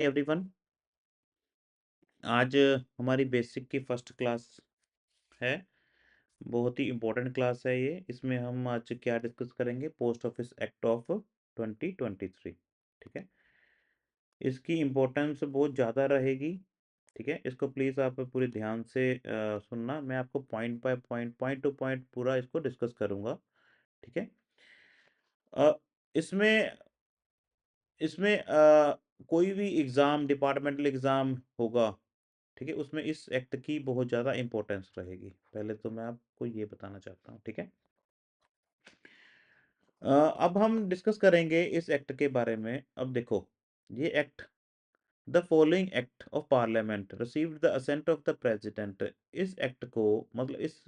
Everyone. आज हमारी basic की फर्स्ट क्लास है। बहुत ही इम्पोर्टेंट क्लास है ये। इसमें हम आज क्या डिस्कस करेंगे? Post office act of 2023। ठीक है, इसकी इम्पोर्टेंस बहुत ज़्यादा रहेगी। ठीक है, इसको प्लीज़ आप पूरे ध्यान से सुनना। मैं आपको point by point, point two point पूरा इसको डिस्कस करूँगा। ठीक है, अ, इसमें इसमें कोई भी एग्ज़ाम, डिपार्टमेंटल एग्ज़ाम होगा, ठीक है, उसमें इस एक्ट की बहुत ज़्यादा इम्पोर्टेंस रहेगी। पहले तो मैं आपको ये बताना चाहता हूँ। ठीक है, अब हम डिस्कस करेंगे इस एक्ट के बारे में। अब देखो, ये act, the following act of parliament received the assent of the president. इस एक्ट को, मतलब इस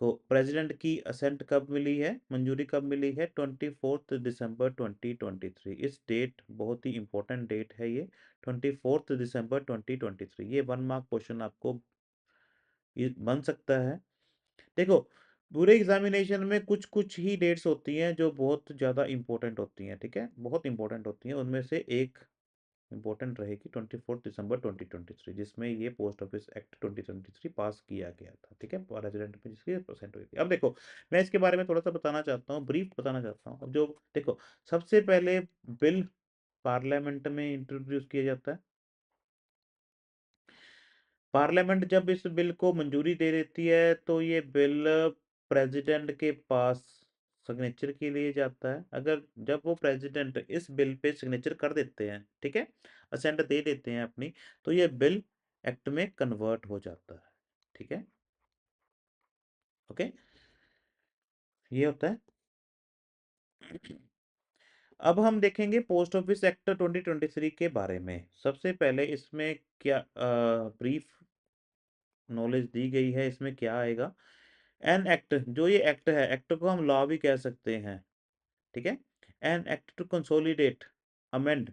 को प्रेसिडेंट की असेंट कब मिली है, मंजूरी कब मिली है? 24 दिसंबर 2023। इस डेट बहुत ही इंपॉर्टेंट डेट है ये, 24 दिसंबर 2023। ये 1 मार्क क्वेश्चन आपको ये बन सकता है। देखो, पूरे एग्जामिनेशन में कुछ कुछ ही डेट्स होती हैं जो बहुत ज़्यादा इंपॉर्टेंट होती हैं। ठीक है, बहुत इंपॉर्टेंट होती हैं। उनमें से एक इंपॉर्टेंट रहेगी 24 दिसंबर 2023, जिसमें ये पोस्ट ऑफिस एक्ट 2023 पास किया गया था। ठीक है, प्रेसिडेंट में जिसकी परसेंट हुई थी। अब देखो, मैं इसके बारे में थोड़ा सा बताना चाहता हूँ, ब्रीफ बताना चाहता हूँ। अब जो देखो, सबसे पहले बिल पार्लियामेंट में इंट्रोड्यूस किया जाता है। पार्लियामेंट जब इस बिल को मंजूरी दे देती है तो ये बिल प्रेसिडेंट के पास सिग्नेचर के लिए जाता है। अगर जब वो प्रेसिडेंट इस बिल पे सिग्नेचर कर देते हैं, ठीक है, असेंट दे देते हैं अपनी, तो ये बिल एक्ट में कन्वर्ट हो जाता है। ठीक है, ओके, ये होता है। अब हम देखेंगे पोस्ट ऑफिस एक्ट 2023 के बारे में। सबसे पहले इसमें क्या ब्रीफ नॉलेज दी गई है। इसमें क्या आएगा? एन एक्ट, जो ये एक्ट है, एक्ट को हम लॉ भी कह सकते हैं। ठीक है, an act to consolidate amend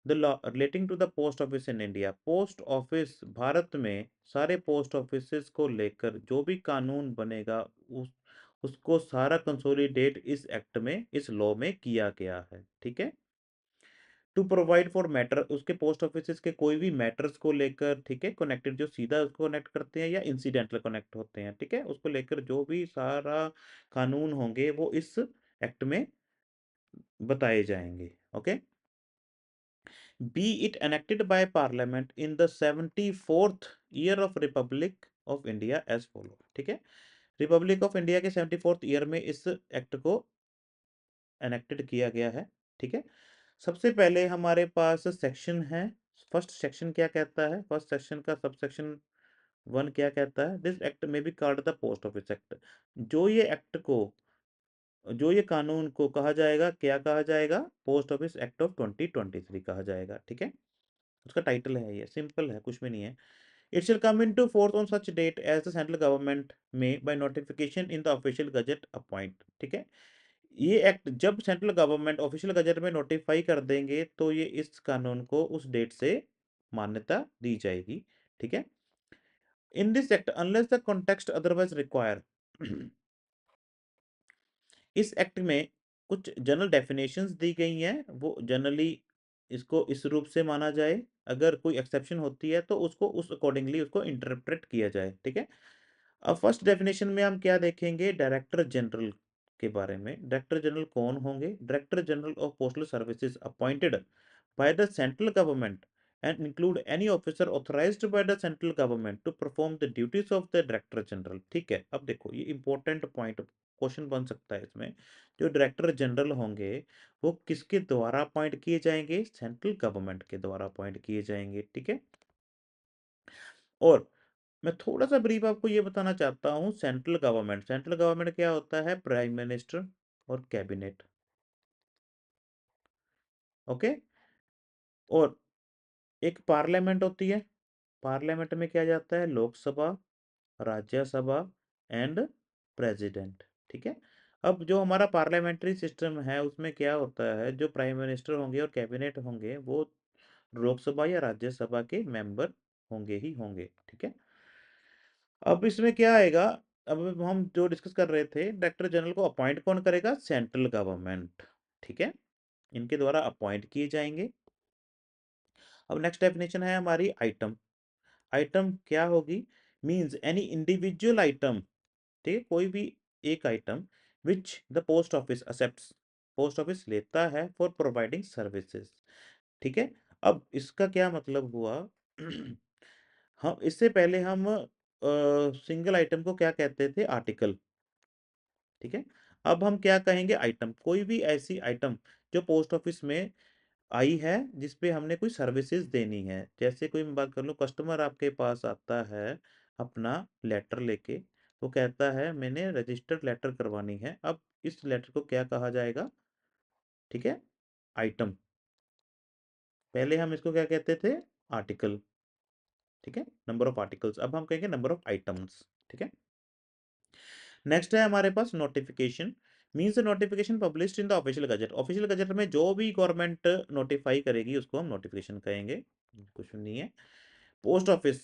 the law relating to the post office in India. Post office, भारत में सारे पोस्ट ऑफिस को लेकर जो भी कानून बनेगा, उसको सारा कंसोलिडेट इस एक्ट में, इस लॉ में किया गया है। ठीक है, टू प्रोवाइड फॉर मैटर, उसके पोस्ट ऑफिस के कोई भी मैटर्स को लेकर, ठीक है, कनेक्टेड, जो सीधा उसको कनेक्ट करते हैं या इंसिडेंटल कनेक्ट होते हैं, ठीक है, उसको लेकर जो भी सारा कानून होंगे वो इस एक्ट में बताए जाएंगे। Okay, be it enacted by parliament in the 74th year of republic of India as follow. ठीक है, रिपब्लिक ऑफ इंडिया के 74th ईयर में इस एक्ट को एनेक्टेड किया गया है। ठीक है, सबसे पहले हमारे पास सेक्शन है। फर्स्ट सेक्शन क्या कहता है? फर्स्ट सेक्शन का सब सेक्शन 1 क्या कहता है? दिस एक्ट में be called the post office act. जो ये एक्ट को, जो ये कानून को कहा जाएगा, क्या कहा जाएगा? पोस्ट ऑफिस एक्ट ऑफ 2023 कहा जाएगा। ठीक है, उसका टाइटल है, ये सिंपल है, कुछ भी नहीं है। It shall come into force on such date as the central government में by notification in the official gazette appoint. ठीक है, ये एक्ट जब सेंट्रल गवर्नमेंट ऑफिशियल गजट में नोटिफाई कर देंगे तो ये इस कानून को उस डेट से मान्यता दी जाएगी। ठीक है, in this act unless the context otherwise require. इस एक्ट में कुछ जनरल डेफिनेशंस दी गई हैं, वो जनरली इसको इस रूप से माना जाए। अगर कोई एक्सेप्शन होती है तो उसको उस अकॉर्डिंगली उसको इंटरप्रेट किया जाए। ठीक है, अब फर्स्ट डेफिनेशन में हम क्या देखेंगे? डायरेक्टर जनरल के बारे में। डायरेक्टर जनरल कौन होंगे? Director general of postal services appointed by the central government and include any officer authorized by the central government to perform the duties of the director general। ठीक है, अब देखो, ये इंपॉर्टेंट पॉइंट क्वेश्चन बन सकता है इसमें। जो डायरेक्टर जनरल होंगे वो किसके द्वारा अपॉइंट किए जाएंगे? सेंट्रल गवर्नमेंट के द्वारा अपॉइंट किए जाएंगे। ठीक है, और मैं थोड़ा सा ब्रीफ आपको ये बताना चाहता हूँ। सेंट्रल गवर्नमेंट, सेंट्रल गवर्नमेंट क्या होता है? प्राइम मिनिस्टर और कैबिनेट। ओके, और एक पार्लियामेंट होती है। पार्लियामेंट में क्या जाता है? Lok Sabha, Rajya Sabha and president. ठीक है, अब जो हमारा पार्लियामेंट्री सिस्टम है उसमें क्या होता है? जो प्राइम मिनिस्टर होंगे और कैबिनेट होंगे वो लोकसभा या राज्यसभा के मेंबर होंगे ही होंगे। ठीक है, अब इसमें क्या आएगा? अब हम जो डिस्कस कर रहे थे, डायरेक्टर जनरल को अपॉइंट कौन करेगा? Central government. ठीक है, इनके द्वारा अपॉइंट किए जाएंगे। अब नेक्स्ट डेफिनेशन है हमारी आइटम। आइटम क्या होगी? मीन्स एनी इंडिविजुअल आइटम, ठीक है, कोई भी एक item which the post office accepts, post office लेता है फॉर प्रोवाइडिंग सर्विसेज। ठीक है, अब इसका क्या मतलब हुआ? हम इससे पहले हम सिंगल आइटम को क्या कहते थे? आर्टिकल। ठीक है, अब हम क्या कहेंगे? आइटम। कोई भी ऐसी आइटम जो पोस्ट ऑफिस में आई है जिसपे हमने कोई सर्विसेज देनी है। जैसे कोई मैं बात कर लूँ, कस्टमर आपके पास आता है अपना लेटर लेके, वो कहता है मैंने रजिस्टर्ड लेटर करवानी है। अब इस लेटर को क्या कहा जाएगा? ठीक है, आइटम। पहले हम इसको क्या कहते थे? आर्टिकल। ठीक है, नंबर ऑफ आर्टिकल्स। अब हम कहेंगे नंबर ऑफ आइटम्स। ठीक है, नेक्स्ट है हमारे पास notification. Means notification published in the official gazette. Official gazette में जो भी गवर्नमेंट नोटिफाई करेगी उसको हम नोटिफिकेशन कहेंगे, कुछ नहीं है। Post office.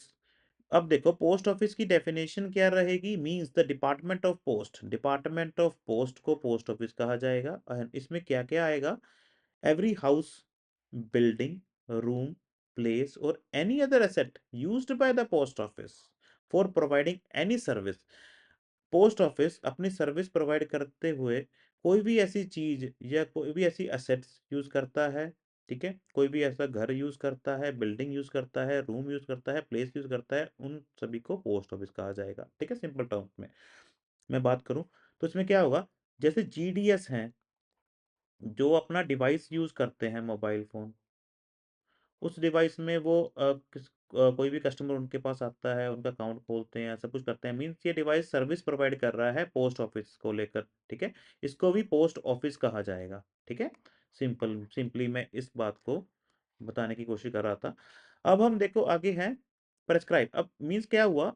अब देखो पोस्ट ऑफिस की डेफिनेशन क्या रहेगी? Means the department of post. Department of post को पोस्ट ऑफिस कहा जाएगा। और इसमें क्या क्या आएगा? Every house, building, room, place और any other asset used by the post office for providing any service. Post office अपनी सर्विस प्रोवाइड करते हुए कोई भी ऐसी चीज या कोई भी ऐसी असेट्स यूज करता है। ठीक है, कोई भी ऐसा घर यूज करता है, बिल्डिंग यूज करता है, रूम यूज करता है, प्लेस यूज करता है, उन सभी को पोस्ट ऑफिस कहा जाएगा। ठीक है, सिंपल टर्म्स में मैं बात करूं तो इसमें क्या होगा? जैसे जीडीएस हैं जो अपना डिवाइस यूज करते हैं, मोबाइल फोन, उस डिवाइस में वो कोई भी कस्टमर उनके पास आता है, उनका अकाउंट खोलते हैं, सब कुछ करते हैं। मीन्स ये डिवाइस सर्विस प्रोवाइड कर रहा है पोस्ट ऑफिस को लेकर। ठीक है, इसको भी पोस्ट ऑफिस कहा जाएगा। ठीक है, सिंपली मैं इस बात को बताने की कोशिश कर रहा था। अब हम देखो आगे हैं प्रेस्क्राइब। अब मीन्स क्या हुआ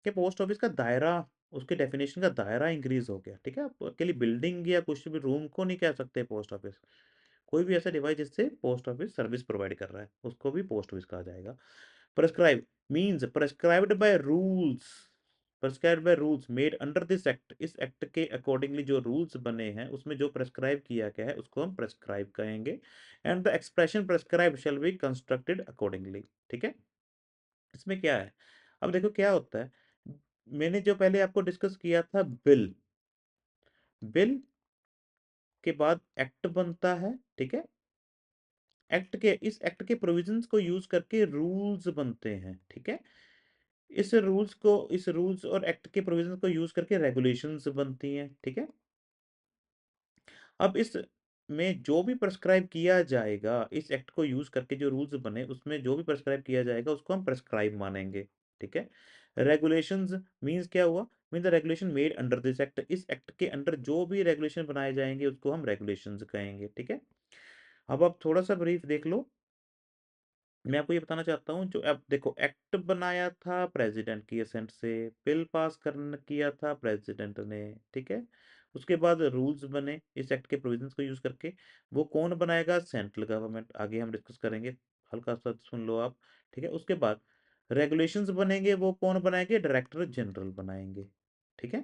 कि पोस्ट ऑफिस का दायरा, उसके डेफिनेशन का दायरा इंक्रीज हो गया। ठीक है, आप अकेली बिल्डिंग या कुछ भी रूम को नहीं कह सकते पोस्ट ऑफिस। कोई भी ऐसा डिवाइस जिससे पोस्ट ऑफिस सर्विस प्रोवाइड कर रहा है उसको भी पोस्ट ऑफिस कहा जाएगा। Prescribe means prescribed by rules, prescribed by rules made under this act. इस एक्ट के अकॉर्डिंगली जो रूल्स बने हैं उसमें जो प्रेस्क्राइब किया गया है उसको हम प्रेस्क्राइब कहेंगे। And the expression prescribe shall be constructed accordingly. ठीक है, इसमें क्या है? अब देखो क्या होता है, मैंने जो पहले आपको डिस्कस किया था, बिल। बिल के बाद एक्ट बनता है। ठीक है, इस एक्ट के प्रोविजंस को यूज करके रूल्स बनते हैं। ठीक है, इस रूल्स और एक्ट के प्रोविजंस को यूज करके रेगुलेशंस बनती हैं। ठीक है, अब इस में जो भी प्रेस्क्राइब किया जाएगा, इस एक्ट को यूज करके जो रूल्स बने उसमें जो भी प्रेस्क्राइब किया जाएगा उसको हम प्रेस्क्राइब मानेंगे। ठीक है, रेगुलेशंस मींस क्या हुआ? Mean the regulation made under this act. इस एक्ट के अंडर जो भी रेगुलेशन बनाए जाएंगे उसको हम रेगुलेशंस कहेंगे। ठीक है, अब आप थोड़ा सा ब्रीफ देख लो। मैं आपको ये बताना चाहता हूँ, जो अब देखो एक्ट बनाया था प्रेसिडेंट की असेंट से, बिल पास करना किया था प्रेसिडेंट ने। ठीक है, उसके बाद रूल्स बने इस एक्ट के प्रोविजंस को यूज करके, वो कौन बनाएगा? Central government. आगे हम डिस्कस करेंगे, हल्का सा सुन लो आप। ठीक है, उसके बाद रेगुलेशंस बनेंगे, वो कौन बनाएंगे? डायरेक्टर जनरल बनाएंगे। ठीक है,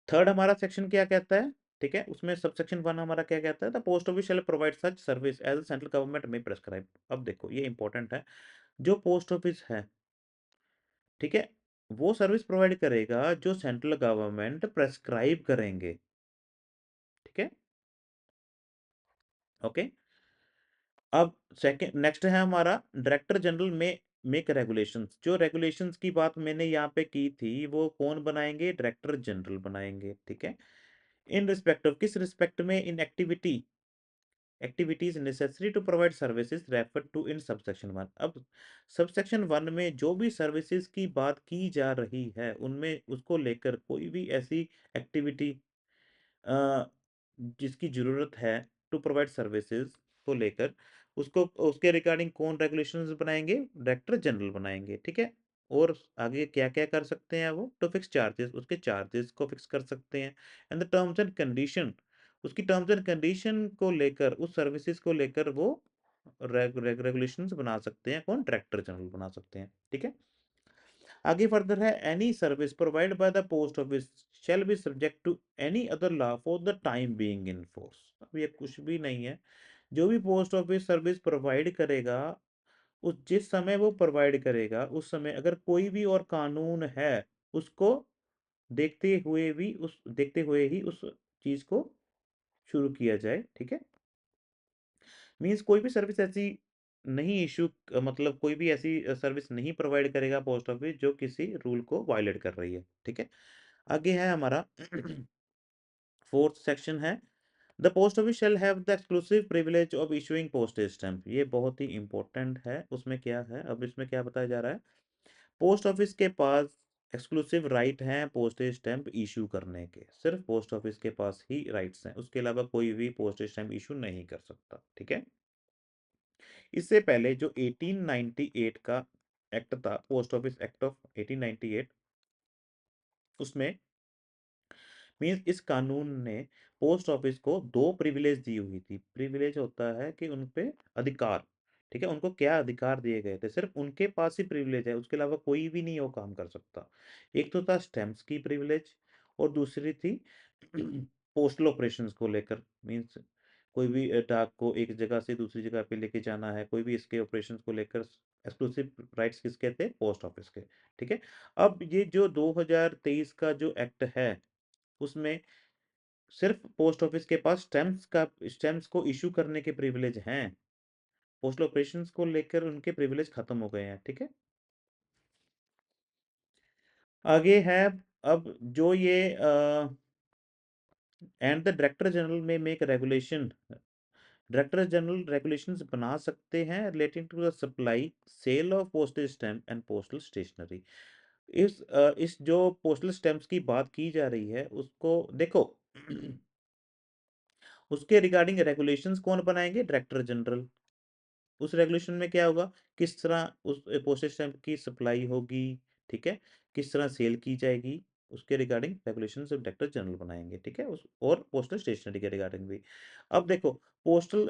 थर्ड हमारा सेक्शन क्या कहता है? ठीक है, उसमें सब सेक्शन वन हमारा क्या कहता है? The post office shall provide such service as central government may prescribe. अब देखो ये इंपॉर्टेंट है, जो पोस्ट ऑफिस है, ठीक है, वो सर्विस प्रोवाइड करेगा जो सेंट्रल गवर्नमेंट प्रेस्क्राइब करेंगे। ठीक है, ओके। अब सेकंड नेक्स्ट है हमारा director general may make regulations. जो रेगुलेशंस की बात मैंने यहाँ पे की थी वो कौन बनाएंगे? डायरेक्टर जनरल बनाएंगे। ठीक है, इन रिस्पेक्ट ऑफ, किस रिस्पेक्ट में? In activities necessary to provide services refer to in subsection one. अब सबसेक्शन वन में जो भी सर्विसेज की बात की जा रही है उनमें उसको लेकर कोई भी ऐसी एक्टिविटी जिसकी जरूरत है टू प्रोवाइड सर्विसेज को लेकर, उसको उसके रिगार्डिंग कौन रेगुलेशंस बनाएंगे? डायरेक्टर जनरल बनाएंगे। ठीक है, और आगे क्या क्या कर सकते हैं वो? टू फिक्स चार्जेस, उसके चार्जेस को फिक्स कर सकते हैं। And the terms and condition, उसकी टर्म्स एंड कंडीशन को लेकर, उस सर्विसेज को लेकर वो रेगुलेशंस बना सकते हैं। कौन? डायरेक्टर जनरल बना सकते हैं। ठीक है, आगे फर्दर है, any service provide by the post office shall be subject to any other law for the time being in force. अब ये कुछ भी नहीं है, जो भी पोस्ट ऑफिस सर्विस प्रोवाइड करेगा, उस जिस समय वो प्रोवाइड करेगा, उस समय अगर कोई भी और कानून है, उसको देखते हुए ही उस चीज़ को शुरू किया जाए, ठीक है? मीन्स कोई भी सर्विस ऐसी नहीं इश्यू मतलब कोई भी ऐसी सर्विस नहीं प्रोवाइड करेगा पोस्ट ऑफिस जो किसी रूल को वायलेट कर रही है, ठीक है? आगे है हमारा 4th सेक्शन है, the post office shall have the exclusive privilege of issuing postage stamp. ये बहुत ही इंपॉर्टेंट है। उसमें क्या है, अब इसमें क्या बताया जा रहा है, पोस्ट ऑफिस के पास एक्सक्लूसिव राइट हैं पोस्टेज स्टैम्प इशू करने के। सिर्फ पोस्ट ऑफिस के पास ही राइट्स हैं, उसके अलावा कोई भी पोस्टेज स्टैम्प इशू नहीं कर सकता, ठीक है? इससे पहले जो 1898 का एक्ट था, पोस्ट ऑफिस एक्ट ऑफ 1898, उसमें मीन्स इस कानून ने पोस्ट ऑफिस को दो प्रिविलेज दी हुई थी। प्रिविलेज होता है कि उन पे अधिकार, ठीक है? उनको क्या अधिकार दिए गए थे, सिर्फ उनके पास ही प्रिविलेज है, उसके अलावा कोई भी नहीं वो काम कर सकता। एक तो था स्टैम्प्स की प्रिविलेज, और दूसरी थी पोस्टल ऑपरेशंस को लेकर। मीन्स कोई भी डाक को एक जगह से दूसरी जगह पे लेके जाना है, कोई भी इसके ऑपरेशंस को लेकर एक्सक्लूसिव राइट्स किसके थे, पोस्ट ऑफिस के, ठीक है? अब ये जो 2023 का जो एक्ट है, उसमें सिर्फ पोस्ट ऑफिस के पास स्टैम्प्स को इशू करने के प्रिविलेज हैं। पोस्टल ऑपरेशंस को लेकर उनके प्रिविलेज खत्म हो गए हैं, ठीक है? आगे है, अब जो ये and the director general may make regulation, director general regulations बना सकते हैं relating to the supply sale of postage stamp and postal stationery. इस जो पोस्टल स्टैम्प्स की बात की जा रही है, उसको देखो उसके रिगार्डिंग रेगुलेशंस कौन बनाएंगे, डायरेक्टर जनरल। उस रेगुलेशन में क्या होगा, किस तरह उस पोस्टेज स्टैम्प की सप्लाई होगी, ठीक है? किस तरह सेल की जाएगी, उसके रिगार्डिंग रेगुलेशंस डायरेक्टर जनरल बनाएंगे, ठीक है? उस और पोस्टल स्टेशनरी के रिगार्डिंग भी। अब देखो, पोस्टल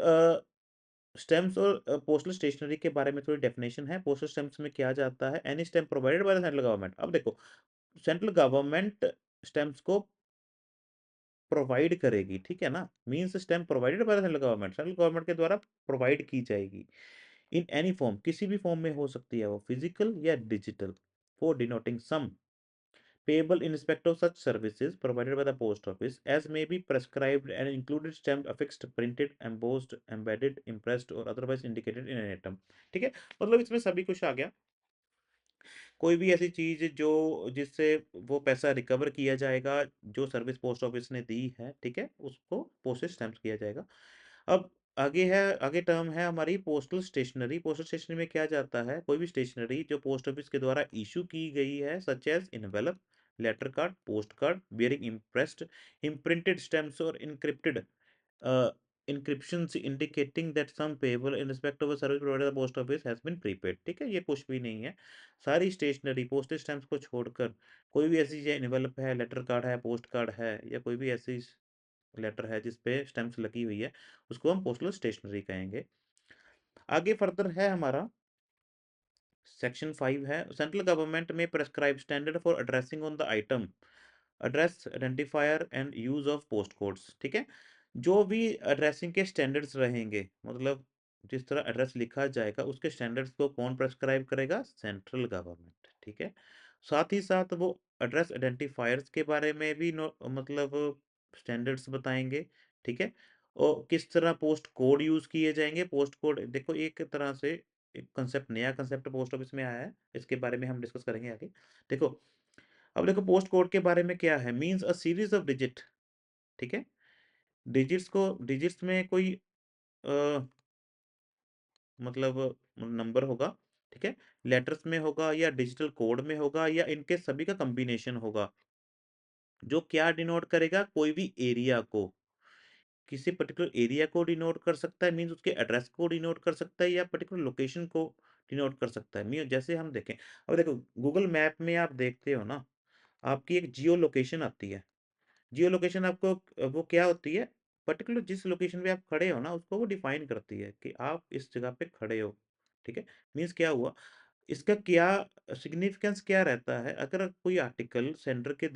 स्टैम्प्स और पोस्टल स्टेशनरी के बारे में थोड़ी डेफिनेशन है। पोस्टल स्टैम्प्स में क्या जाता है, any stamp provided by the central government. अब देखो, सेंट्रल गवर्नमेंट स्टैम्प्स को प्रोवाइड करेगी, ठीक है ना? Means stamp provided by the central government के द्वारा प्रोवाइड की जाएगी इन एनी फॉर्म, किसी भी फॉर्म में हो सकती है वो, फिजिकल या digital, for denoting sum payable in respect of such services provided by the post office as may be prescribed and included stamped affixed printed embossed embedded impressed or otherwise indicated in an item, ठीक है? मतलब इसमें सभी कुछ आ गया। कोई भी ऐसी चीज जो जिससे वो पैसा रिकवर किया जाएगा जो सर्विस पोस्ट ऑफिस ने दी है, ठीक है, उसको पोस्टेज स्टैम्प किया जाएगा। अब आगे टर्म है हमारी पोस्टल स्टेशनरी। पोस्टल स्टेशनरी में क्या जाता है, कोई भी स्टेशनरी जो पोस्ट ऑफिस के द्वारा इशू की गई है, such as envelope, letter card, post card bearing impressed imprinted stamps और encrypted encryptions indicating that some payable in respect of a service provided by the post office has been prepaid, ठीक है? ये कुछ भी नहीं है। सारी स्टेशनरी पोस्टेज स्टैम्प्स को छोड़कर कोई भी ऐसी चीज़ इनवेलप है, लेटर कार्ड है, पोस्ट कार्ड है, या कोई भी ऐसी लेटर है जिस पे स्टैम्प्स लगी हुई है, उसको हम पोस्टल स्टेशनरी कहेंगे। आगे फर्दर है हमारा सेक्शन 5 है, central government may prescribe standard for addressing on the item, address identifier and use of post codes, ठीक है? जो भी एड्रेसिंग के स्टैंडर्ड्स रहेंगे, मतलब जिस तरह एड्रेस लिखा जाएगा उसके स्टैंडर्ड्स को कौन प्रेस्क्राइब करेगा, सेंट्रल गवर्नमेंट, ठीक है? साथ ही साथ वो एड्रेस आइडेंटिफायर्स के बारे में भी मतलब स्टैंडर्ड्स बताएंगे, ठीक है? और किस तरह पोस्ट कोड यूज किए जाएंगे। पोस्ट कोड देखो, एक तरह से एक कंसेप्ट, नया कंसेप्ट पोस्ट ऑफिस में आया है, इसके बारे में हम डिस्कस करेंगे आगे। देखो, अब देखो पोस्ट कोड के बारे में क्या है, means a series of digit, ठीक है? डिजिट्स में कोई अ, मतलब नंबर होगा, ठीक है? लेटर्स में होगा या डिजिटल कोड में होगा या इनके सभी का कॉम्बिनेशन होगा, जो क्या डिनोट करेगा, कोई भी एरिया को, किसी पर्टिकुलर एरिया को डिनोट कर सकता है, मींस उसके एड्रेस को डिनोट कर सकता है, या पर्टिकुलर लोकेशन को डिनोट कर सकता है। मीन जैसे हम देखें, अब देखो गूगल मैप में आप देखते हो ना, आपकी एक जियो लोकेशन आती है। जियो लोकेशन आपको वो क्या होती है, पर्टिकुलर जिस लोकेशन पे आप खड़े हो ना, उसको वो डिफाइन करती है कि आप इस जगह पे खड़े हो, ठीक है? मीन्स क्या हुआ, इसका क्या सिग्निफिकेंस क्या रहता है, अगर कोई आर्टिकल सेंडर के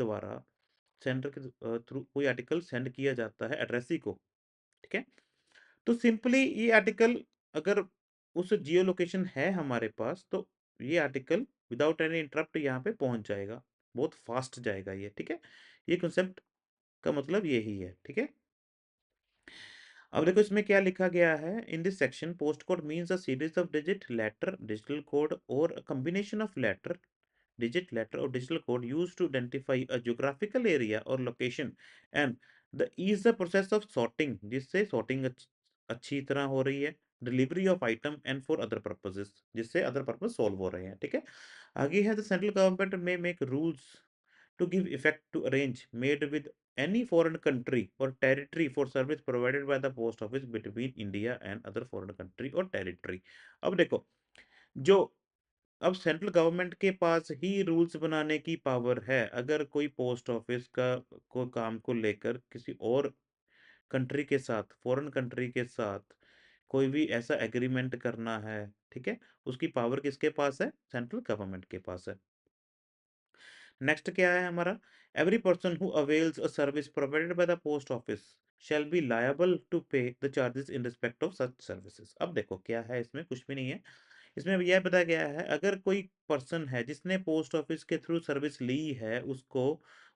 थ्रू कोई आर्टिकल सेंड किया जाता है एड्रेसी को, ठीक है? तो सिंपली ये आर्टिकल अगर उस जियो लोकेशन है हमारे पास, तो ये आर्टिकल विदाउट एनी इंटरप्ट यहाँ पे पहुँच जाएगा। बहुत फ़ास्ट जाएगा ये, ठीक है? ये कांसेप्ट का मतलब यही है, ठीक है? अब देखो इसमें क्या लिखा गया है in this section post code means a series of digit letter digital code और a combination of letter digit letter or digital code used to identify a geographical area or location and the ease the process of sorting जिससे sorting अच्छी तरह हो रही है delivery of item and for other purposes जिससे other purpose solve हो रहे हैं ठीक है आगे है द सेंट्रल गवर्नमेंट में make rules to give effect to arrange made with any foreign country or territory for service provided by the post office between India and other foreign country or territory अब देखो जो अब central government के पास ही rules बनाने की power है अगर कोई पोस्ट ऑफिस का को काम को लेकर किसी और कंट्री के साथ फॉरेन कंट्री के साथ कोई भी ऐसा एग्रीमेंट करना है ठीक है उसकी पावर किसके पास है सेंट्रल गवर्नमेंट के पास है नेक्स्ट क्या है हमारा every person who avails a service provided by the post office shall be liable to pay the charges in respect of such services अब देखो क्या है इसमें कुछ भी नहीं है इसमें यह बताया गया है अगर कोई पर्सन है जिसने पोस्ट ऑफिस के थ्रू सर्विस ली है उसको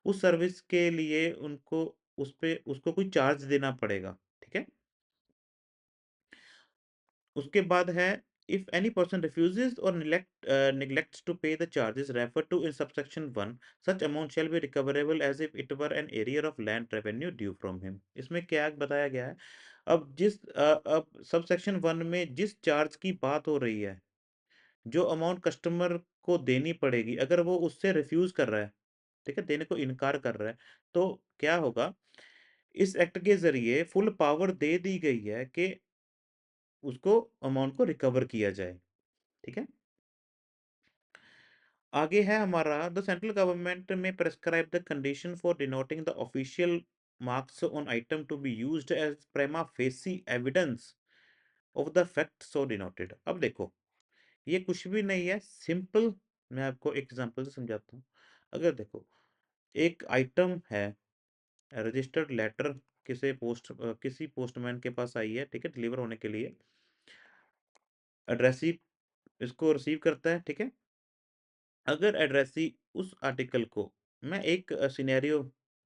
उस सर्विस के लिए उनको उस पे उसको कोई चार्ज देना पड़ेगा ठीक है उसके बाद है if any person refuses or neglects to pay the charges referred to in subsection 1 such amount shall be recoverable as if it were an area of land revenue due from him इसमें क्या बताया गया है अब subsection 1 में जिस charge की बात हो रही है जो अमाउंट कस्टमर को देनी पड़ेगी अगर वो उससे रिफ्यूज कर रहा है ठीक है देने को इनकार कर रहा है तो क्या होगा इस एक्ट के जरिए फुल पावर दे दी गई है कि उसको अमाउंट को रिकवर किया जाए ठीक है आगे है हमारा the central government may prescribe the condition for denoting the official marks on item to be used as prima facie evidence of the fact so denoted अब देखो ये कुछ भी नहीं है सिंपल मैं आपको एक एग्जांपल से समझाता हूँ अगर देखो एक आइटम है रजिस्टर्ड लेटर किसी पोस्टमैन के पास आई है ठीक है डिलीवर होने के लिए एड्रेसी इसको रिसीव करता है ठीक है अगर एड्रेसी उस आर्टिकल को मैं एक सिनेरियो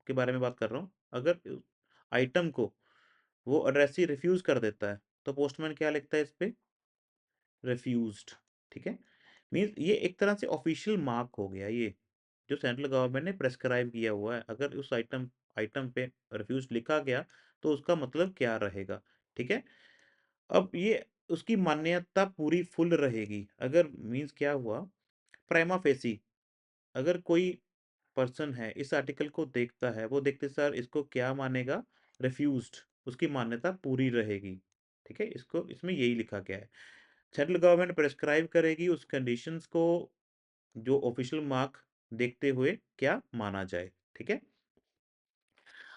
के बारे में बात कर रहा हूँ अगर आइटम को वो एड्रेसी रिफ्यूज कर देता है तो पोस्टमैन क्या लिखता है इस पे रिफ्यूज्ड ठीक है मीन्स ये एक तरह से ऑफिशियल मार्क हो गया ये जो सेंट्रल गवर्नमेंट ने प्रेस्क्राइब किया हुआ है अगर उस आइटम आइटम पे रिफ्यूज लिखा गया तो उसका मतलब क्या रहेगा ठीक है अब ये उसकी मान्यता पूरी फुल रहेगी अगर मीन्स क्या हुआ प्राइमा फेसी अगर कोई पर्सन है इस आर्टिकल को देखता है वो देखते सर इसको क्या मानेगा रिफ्यूज्ड उसकी मान्यता पूरी रहेगी ठीक है इसको इसमें यही लिखा गया है सेंट्रल गवर्नमेंट प्रेस्क्राइब करेगी उस कंडीशंस को जो ऑफिशियल मार्क देखते हुए क्या माना जाए ठीक है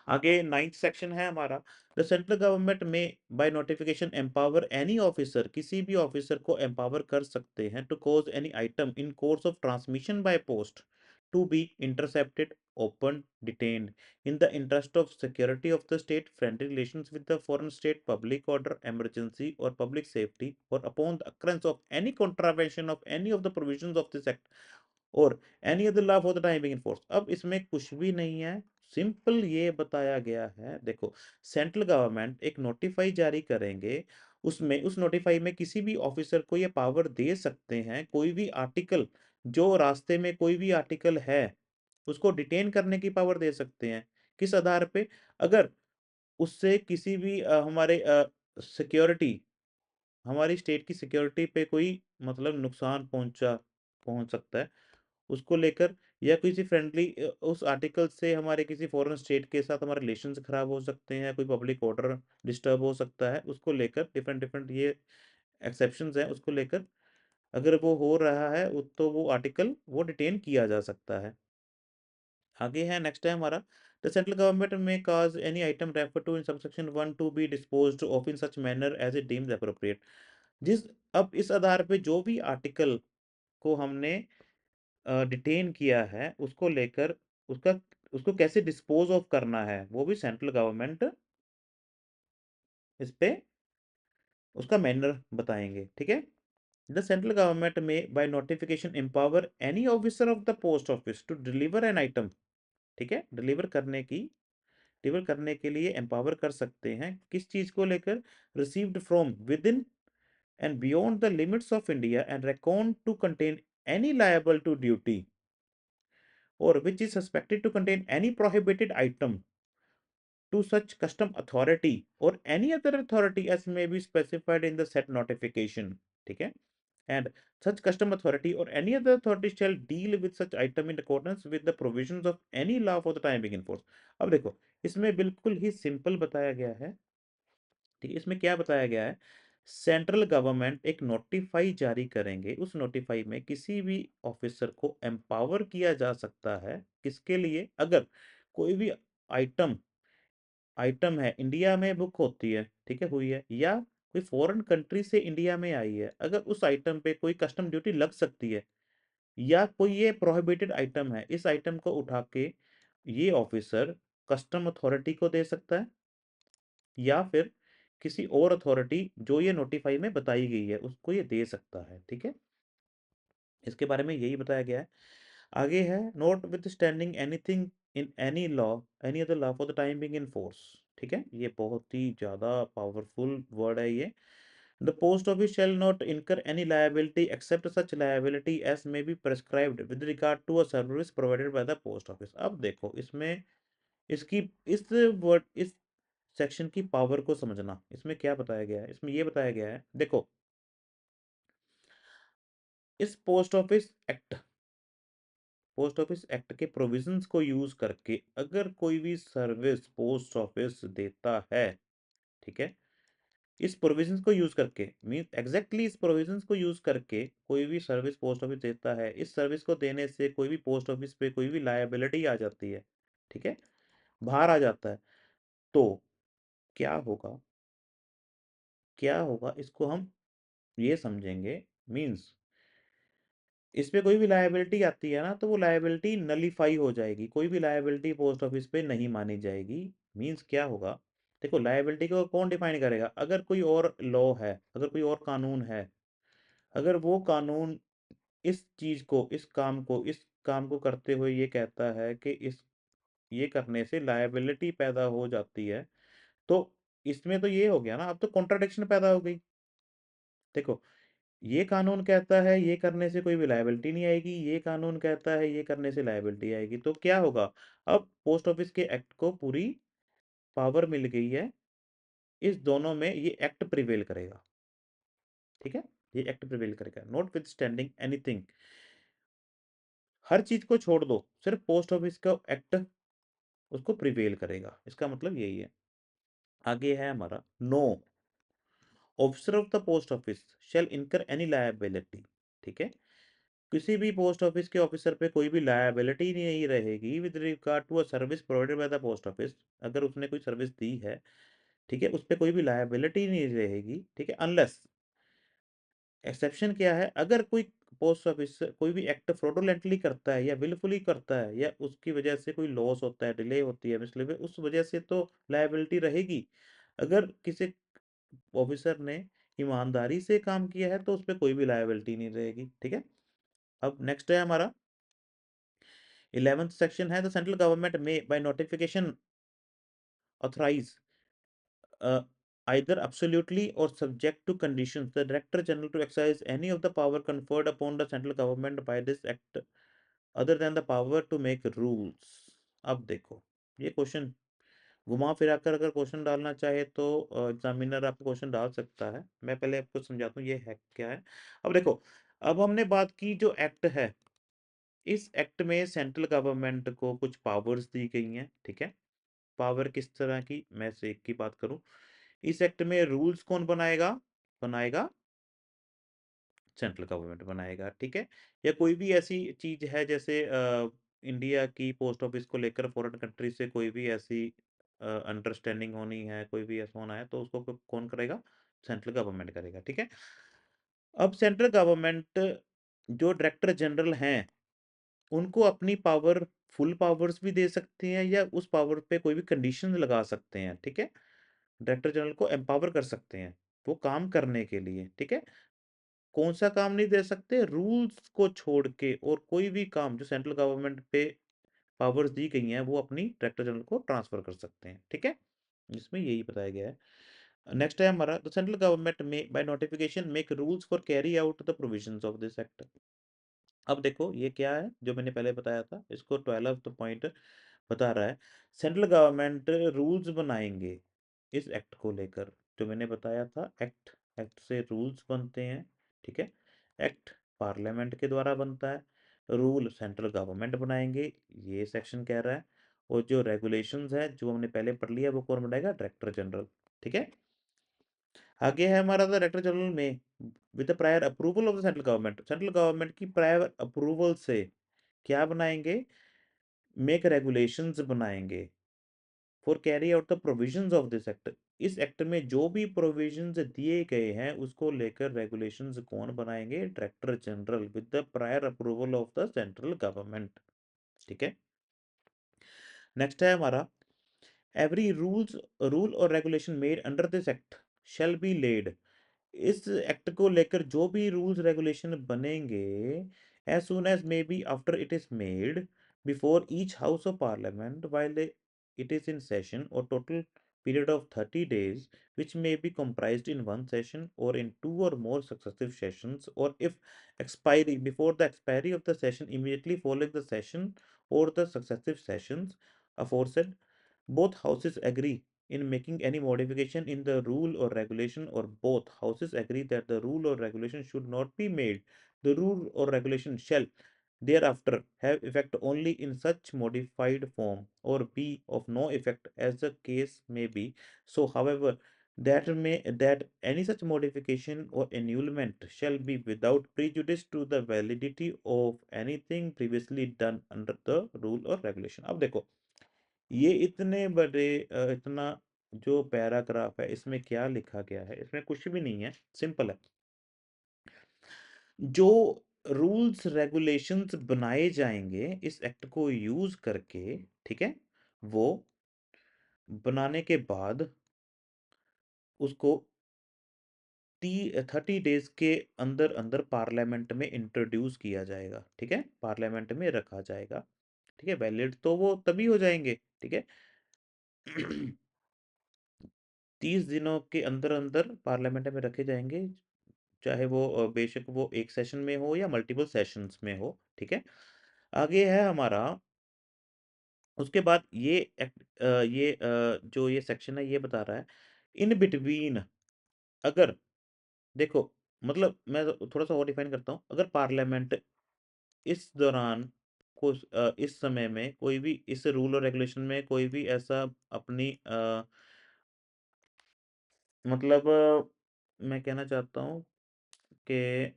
आगे 9th सेक्शन है हमारा द सेंट्रल गवर्नमेंट में by notification empower any officer किसी भी ऑफिसर को एम्पावर कर सकते हैं to cause any item in course of transmission by post to be intercepted open detained in the interest of security of the state friendly relations with the foreign state public order emergency or public safety or upon the occurrence of any contravention of any of the provisions of this act और any other law for the time being in force अब इसमें कुछ भी नहीं है simple ये बताया गया है देखो सेंट्रल गवर्नमेंट एक नोटिफाई जारी करेंगे उसमें उस नोटिफाई में किसी भी ऑफिसर को ये पावर दे सकते हैं कोई भी आर्टिकल जो रास्ते में कोई भी आर्टिकल है उसको डिटेन करने की पावर दे सकते हैं किस आधार पे अगर उससे किसी भी हमारे सिक्योरिटी हमारी स्टेट की सिक्योरिटी पे कोई मतलब नुकसान पहुंच सकता है उसको लेकर या किसी फ्रेंडली उस आर्टिकल से हमारे किसी फॉरेन स्टेट के साथ हमारे रिलेशंस खराब हो सकते हैं कोई पब्लिक ऑर्डर डिस्टर्ब हो सकता है उसको लेकर डिफरेंट डिफरेंट ये एक्सेप्शंस हैं उसको लेकर अगर वो हो रहा है तो वो आर्टिकल वो डिटेन किया जा सकता है आगे है नेक्स्ट है हमारा द सेंट्रल गवर्नमेंट में cause any item refer to in subsection 1 to be disposed of in such manner as it deems appropriate जिस अब इस आधार पे जो भी आर्टिकल को हमने डिटेन किया है उसको लेकर उसका उसको कैसे डिस्पोज ऑफ करना है वो भी सेंट्रल गवर्नमेंट इस पे उसका मैनर बताएंगे, ठीक है। द सेंट्रल गवर्नमेंट में by notification empower any officer of the post office to deliver an item, ठीक है, डिलीवर करने के लिए एम्पावर कर सकते हैं किस चीज को लेकर, received from within and beyond the limits of India and record to contain any liable to duty और which is suspected to contain any prohibited item to such custom authority or any other authority as may be specified in the said notification, ठीक है। And such custom authority or any other authority shall deal with such item in accordance with the provisions of any law for the time being in force। अब देखो, इसमें बिल्कुल ही simple बताया गया है, ठीक है। इसमें क्या बताया गया है, सेंट्रल गवर्नमेंट एक नोटिफाई जारी करेंगे, उस नोटिफाई में किसी भी ऑफिसर को एम्पावर किया जा सकता है, किसके लिए, अगर कोई भी आइटम आइटम है इंडिया में बुक होती है, ठीक है, हुई है, या कोई फॉरेन कंट्री से इंडिया में आई है, अगर उस आइटम पे कोई कस्टम ड्यूटी लग सकती है, या कोई ये प्रोहिबिटेड आइटम है, इस आइटम को उठा के ये ऑफिसर कस्टम अथॉरिटी को दे सकता है, या फिर किसी और अथॉरिटी जो ये नोटिफाई में बताई गई है उसको ये दे सकता है, ठीक है। इसके बारे में यही बताया गया है। आगे है, note with standing anything in any law any other law for the time being in force, ठीक है। ये बहुत ही ज़्यादा पावरफुल वर्ड है ये। The post office shall not incur any liability except such liability as may be prescribed with regard to a service provided by the post office। अब देखो इसमें इसकी इस वर्ड इस सेक्शन की पावर को समझना, इसमें क्या बताया गया है, इसमें ये बताया गया है, देखो इस पोस्ट ऑफिस एक्ट के प्रोविजंस को यूज करके अगर कोई भी सर्विस पोस्ट ऑफिस देता है, ठीक है, इस प्रोविजंस को यूज करके मीन एग्जैक्टली इस प्रोविजंस को यूज करके कोई भी सर्विस पोस्ट ऑफिस देता है, इस सर्विस को देने से कोई भी पोस्ट ऑफिस पे कोई भी लायबिलिटी आ जाती है, ठीक है, बाहर आ जाता है, तो क्या होगा, इसको हम ये समझेंगे, मीन्स इस पे कोई भी लायबिलिटी आती है ना, तो वो लायबिलिटी नलीफाई हो जाएगी, कोई भी लायबिलिटी पोस्ट ऑफिस पे नहीं मानी जाएगी। मीन्स क्या होगा, देखो लायबिलिटी को कौन डिफाइन करेगा, अगर कोई और लॉ है, अगर कोई और कानून है, अगर वो कानून इस काम को करते हुए ये कहता है कि इस ये करने से लायबिलिटी पैदा हो जाती है, तो इसमें तो ये हो गया ना, अब तो कॉन्ट्राडिक्शन पैदा हो गई। देखो, ये कानून कहता है ये करने से कोई भी लायबिलिटी नहीं आएगी, ये कानून कहता है ये करने से लायबिलिटी आएगी, तो क्या होगा, अब पोस्ट ऑफिस के एक्ट को पूरी पावर मिल गई है, इस दोनों में ये एक्ट प्रिवेल करेगा, ठीक है, ये एक्ट प्रिवेल करेगा, नॉट विथ स्टैंडिंग एनीथिंग, हर चीज को छोड़ दो, सिर्फ पोस्ट ऑफिस का एक्ट उसको प्रिवेल करेगा, इसका मतलब यही है। आगे है हमारा, no officer of the post office shall incur any liability, ठीक है, किसी भी पोस्ट ऑफिस के ऑफिसर पे कोई भी लायबिलिटी नहीं रहेगी with regard to a service provided by the post office, अगर उसने कोई सर्विस दी है, ठीक है, उस पर कोई भी लायबिलिटी नहीं रहेगी, ठीक है, अनलेस, एक्सेप्शन क्या है, अगर कोई पोस्ट ऑफिस कोई भी एक्ट फ्रॉडुलेंटली करता है या विलफुली करता है या उसकी वजह से कोई लॉस होता है, डिले होती है, मिसलिव उस वजह से तो लायबिलिटी रहेगी। अगर किसी ऑफिसर ने ईमानदारी से काम किया है तो उस पर कोई भी लायबिलिटी नहीं रहेगी, ठीक है। अब नेक्स्ट है हमारा 11th सेक्शन है, द सेंट्रल गवर्नमेंट में by notification authorise either absolutely or subject to conditions the director general to exercise any of the power conferred upon the central government by this act other than the power to make rules। अब देखो, ये question घुमा फिरा कर अगर question डालना चाहे तो एग्जामिनर आपको क्वेश्चन डाल सकता है, मैं पहले आपको समझाता हूँ ये है क्या है। अब देखो, अब हमने बात की जो एक्ट है, इस एक्ट में सेंट्रल गवर्नमेंट को कुछ पावर्स दी गई हैं, ठीक है, पावर किस तरह की, मैं से एक की बात करूं, इस एक्ट में रूल्स कौन बनाएगा, बनाएगा सेंट्रल गवर्नमेंट बनाएगा, ठीक है, या कोई भी ऐसी चीज है जैसे इंडिया की पोस्ट ऑफिस को लेकर फॉरेन कंट्री से कोई भी ऐसी अंडरस्टैंडिंग होनी है, कोई भी ऐसा होना है, तो उसको कौन करेगा, सेंट्रल गवर्नमेंट करेगा, ठीक है। अब सेंट्रल गवर्नमेंट जो डायरेक्टर जनरल हैं उनको अपनी पावर फुल पावर्स भी दे सकते हैं या उस पावर पे कोई भी कंडीशन लगा सकते हैं, ठीक है, डायरेक्टर जनरल को एम्पावर कर सकते हैं वो काम करने के लिए, ठीक है? कौन-सा काम नहीं दे सकते? रूल्स को छोड़ के और कोई भी काम जो सेंट्रल गवर्नमेंट पे पावर्स दी गई हैं, वो अपनी डायरेक्टर जनरल को ट्रांसफ़र कर सकते हैं, ठीक है? इसमें यही बताया गया है। नेक्स्ट है हमारा द सेंट्रल गवर्नमेंट में by notification make rules for carry out the provisions of this act. अब देखो ये क्या है जो मैंने पहले बताया था, इसको 12th पॉइंट बता रहा है। सेंट्रल गवर्नमेंट रूल्स बनाएंगे इस एक्ट को लेकर, जो मैंने बताया था एक्ट, एक्ट से रूल्स बनते हैं, ठीक है? एक्ट पार्लियामेंट के द्वारा बनता है, रूल सेंट्रल गवर्नमेंट बनाएंगे, ये सेक्शन कह रहा है। और जो रेगुलेशंस है जो हमने पहले पढ़ लिया वो कौन बनाएगा? डायरेक्टर जनरल, ठीक है? आगे है हमारा द डायरेक्टर जनरल में with the prior approval of the central government, central government की प्रायर अप्रूवल से क्या बनाएंगे? मेक रेगुलेशंस बनाएंगे for carry out the provisions of this act. इस एक्ट में जो भी प्रोविजंस दिए गए हैं उसको लेकर रेगुलेशंस कौन बनाएंगे? Director general with the prior approval of the central government, ठीक है? नेक्स्ट है हमारा एवरी रूल और regulation made under this act shall be laid. इस एक्ट को लेकर जो भी रूल्स रेगुलेशन बनेंगे as soon as may be after it is made before each house of parliament while it is in session or total period of 30 days which may be comprised in one session or in two or more successive sessions or if expiry before the expiry of the session immediately following the session or the successive sessions aforesaid both houses agree in making any modification in the rule or regulation or both houses agree that the rule or regulation should not be made, the rule or regulation shall thereafter have effect only in such modified form or be of no effect as the case may be. So, however, that any such modification or annulment shall be without prejudice to the validity of anything previously done under the rule or regulation। अब देखो ये इतने बड़े इतना जो paragraph है इसमें क्या लिखा गया है? इसमें कुछ भी नहीं है, सिंपल है। जो रूल्स रेगुलेशंस बनाए जाएंगे इस एक्ट को यूज करके, ठीक है? वो बनाने के बाद उसको 30 डेज के अंदर अंदर पार्लियामेंट में इंट्रोड्यूस किया जाएगा, ठीक है? पार्लियामेंट में रखा जाएगा, ठीक है? वैलिड तो वो तभी हो जाएंगे, ठीक है? 30 दिनों के अंदर अंदर पार्लियामेंट में रखे जाएंगे, चाहे वो बेशक वो एक सेशन में हो या मल्टीपल सेशंस में हो, ठीक है? आगे है हमारा उसके बाद ये जो ये सेक्शन है ये बता रहा है इन बिटवीन अगर देखो मतलब मैं थोड़ा-सा और डिफाइन करता हूँ, अगर पार्लियामेंट इस दौरान इस समय में कोई भी इस रूल और रेगुलेशन में कोई भी ऐसा अपनी मतलब मैं कहना चाहता हूँ कि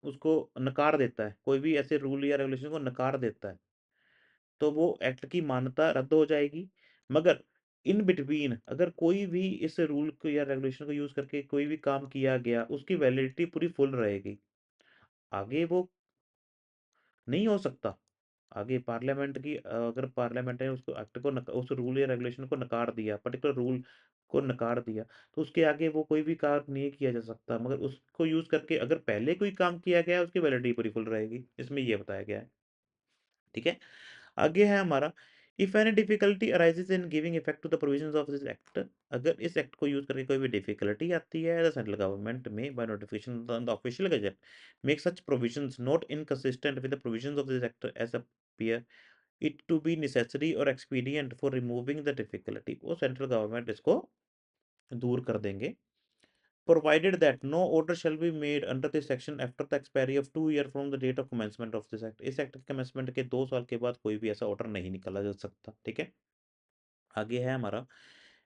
उसको नकार देता है, कोई भी ऐसे रूल या रेगुलेशन को नकार देता है, तो वो एक्ट की मान्यता रद्द हो जाएगी। मगर इन बिटवीन अगर कोई भी इस रूल को या रेगुलेशन को यूज़ करके कोई भी काम किया गया, उसकी वैलिडिटी पूरी फुल रहेगी। आगे वो नहीं हो सकता। आगे पार्लियामेंट की अगर पार्लियामेंट ने उसको एक्ट को नक उस रूल या रेगुलेशन को नकार दिया, पर्टिकुलर रूल को नकार दिया, तो उसके आगे वो कोई भी कार्य नहीं किया जा सकता। मगर उसको यूज़ करके अगर पहले कोई काम किया गया है, उसकी वैलिडिटी पूरी फुल रहेगी। इसमें ये बताया गया है। ठीक है? आगे है हमारा if any difficulty arises in giving effect to the provisions of this act. अगर इस एक्ट को यूज करके कोई भी डिफिकल्टी आती है द सेंट्रल गवर्नमेंट में by notification on the official gazette make such provisions not inconsistent with the provisions of this act as appear it to be necessary और expedient for removing the difficulty, वो central government इसको दूर कर देंगे। provided that no order shall be made under this section after the expiry of 2 years from the date of commencement of this act। इस act के commencement के 2 साल के बाद कोई भी ऐसा ऑर्डर नहीं निकाला जा सकता, ठीक है? आगे है हमारा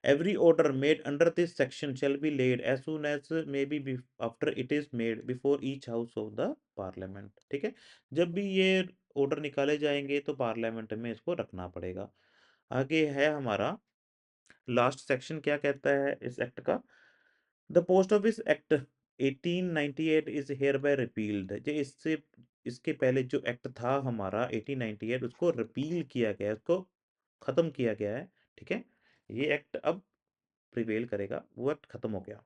every order made under this section shall be laid as soon as may be after it is made before each house of the parliament। ठीक है? जब भी ये ऑर्डर निकाले जाएंगे तो पार्लियामेंट में इसको रखना पड़ेगा। आगे है हमारा लास्ट सेक्शन क्या कहता है इस एक्ट का? The post office act 1898 is hereby repealed. जो इससे इसके पहले जो एक्ट था हमारा 1898 उसको रिपील किया गया है, उसको खत्म किया गया है, ठीक है? ये एक्ट अब प्रिवेल करेगा, वो एक्ट खत्म हो गया।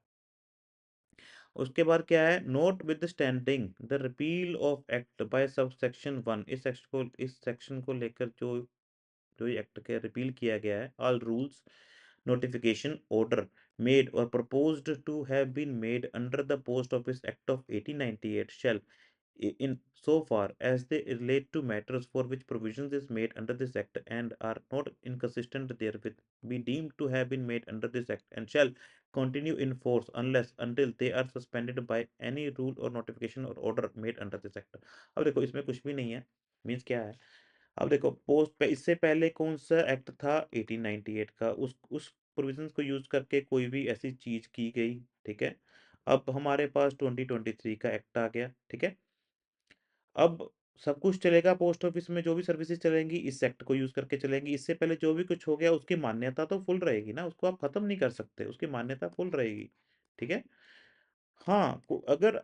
उसके बाद क्या है, note with standing the repeal of act by sub section 1, इस सेक्शन को लेकर जो जो ये एक्ट के रिपील किया गया है, all rules notification order made or proposed to have been made under the Post Office Act of 1898 shall, in so far as they relate to matters for which provisions is made under this act and are not inconsistent therewith, be deemed to have been made under this act and shall continue in force unless until they are suspended by any rule or notification or order made under this act। अब देखो इसमें कुछ भी नहीं है, means क्या है, अब देखो पोस्ट पे इससे पहले कौन सा एक्ट था, 1898 का, उस प्रोविजंस को यूज करके कोई भी ऐसी चीज की गई, ठीक है। अब हमारे पास 2023 का एक्ट आ गया, ठीक है। अब सब कुछ चलेगा पोस्ट ऑफिस में, जो भी सर्विसेज चलेंगी इस एक्ट को यूज करके चलेंगी। इससे पहले जो भी कुछ हो गया उसकी मान्यता तो फुल रहेगी ना, उसको आप खत्म नहीं कर सकते, उसकी मान्यता फुल रहेगी, ठीक है। हाँ, अगर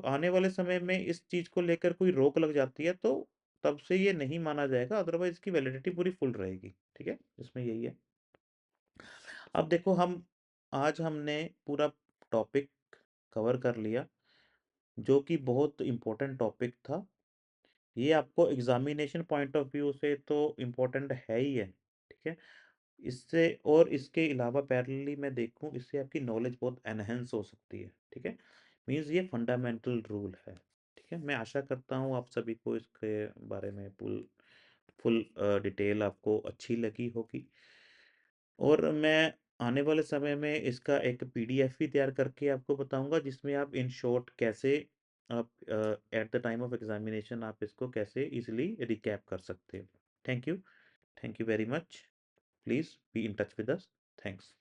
आने वाले समय में इस चीज को लेकर कोई रोक लग जाती है तो तब से ये नहीं माना जाएगा, अदरवाइज इसकी वैलिडिटी पूरी फुल रहेगी, ठीक है। इसमें यही है। अब देखो हम आज हमने पूरा टॉपिक कवर कर लिया, जो कि बहुत इम्पोर्टेंट टॉपिक था। ये आपको एग्जामिनेशन पॉइंट ऑफ व्यू से तो इम्पोर्टेंट है ही है, ठीक है। इससे और इसके अलावा पैरेलली मैं देखूं, इससे आपकी नॉलेज बहुत एनहेंस हो सकती है, ठीक है। मीन्स ये फंडामेंटल रूल है, ठीक है। मैं आशा करता हूँ आप सभी को इसके बारे में फुल फुल डिटेल आपको अच्छी लगी होगी, और मैं आने वाले समय में इसका एक पीडीएफ भी तैयार करके आपको बताऊंगा, जिसमें आप इन शॉर्ट कैसे आप at the time of examination आप इसको कैसे इजीली रिकैप कर सकते हो। Thank you, thank you very much. Please be in touch with us. Thanks.